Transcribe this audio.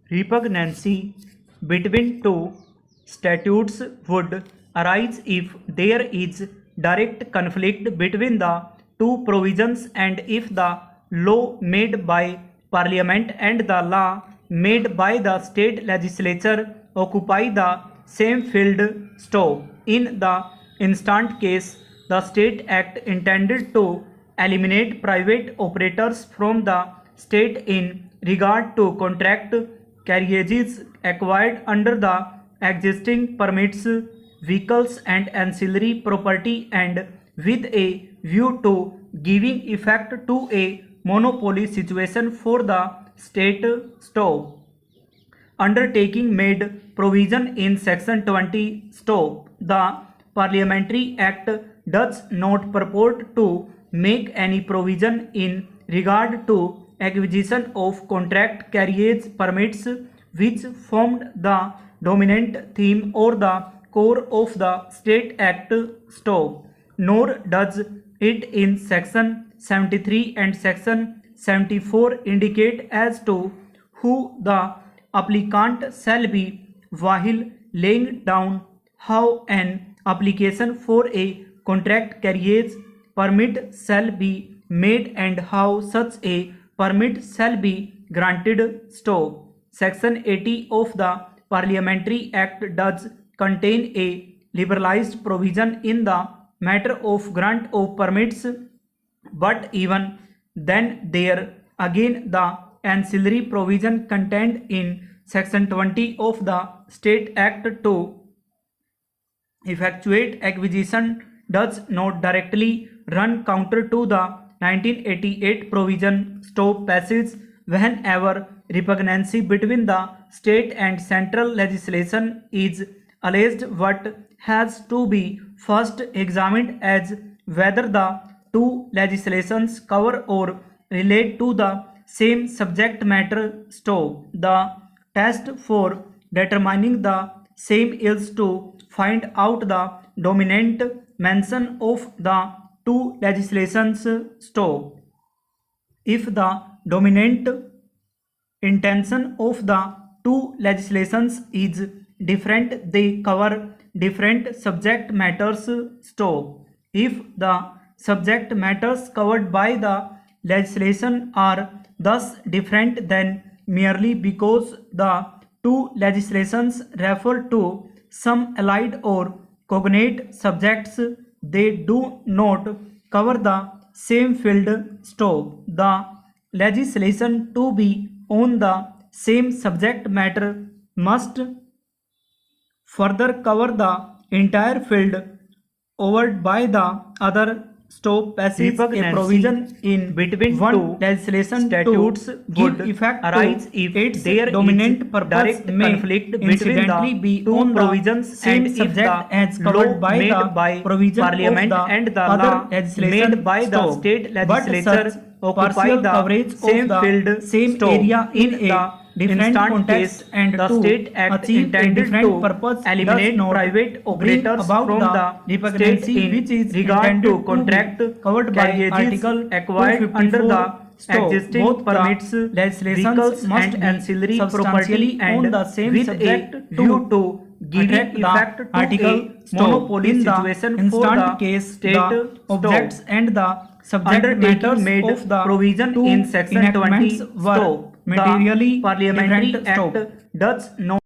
Repugnancy between two statutes would arise if there is direct conflict between the two provisions and if the law made by Parliament and the law made by the state legislature occupy the same field. In the instant case, the State Act intended to eliminate private operators from the state in regard to contract carriages acquired under the existing permits, vehicles and ancillary property, and with a view to giving effect to a monopoly situation for the state. Undertaking made provision in section 20. The Parliamentary Act does not purport to make any provision in regard to acquisition of contract carriage permits, which formed the dominant theme or the core of the State Act. Nor does it in section 73 and section 74 indicate as to who the applicant shall be while laying down how an application for a contract carriage permit shall be made and how such a permit shall be granted. Section 80 of the Parliamentary Act does contain a liberalized provision in the matter of grant of permits, but even then there again the ancillary provision contained in section 20 of the State Act to effectuate acquisition does not directly run counter to the 1988 provision. Passage whenever repugnancy between the state and central legislation is alleged, what has to be first examined as whether the two legislations cover or relate to the same subject matter. The test for determining the same is to find out the dominant mention of the two legislations. If the dominant intention of the two legislations is different, they cover different subject matters. If the subject matters covered by the legislation are thus different, then merely because the two legislations refer to some allied or cognate subjects, they do not cover the same field. The legislation to be on the same subject matter must further cover the entire field covered by the other. Passage a provision in between one legislation statutes would effect arise if its their dominant purpose may conflict between the two provisions and if the as covered by the provision Parliament and the law made by the state legislature occupy the same field, same area in a different context, and the State Act intended to eliminate private operators from the state which is regard to contract covered by article acquired under the existing permits, vehicles and ancillary property, and the same with a view to giving effect to article monopoly situation for the case state objects and the subject matters made of the provision in section 20 were materially Parliamentary Act does not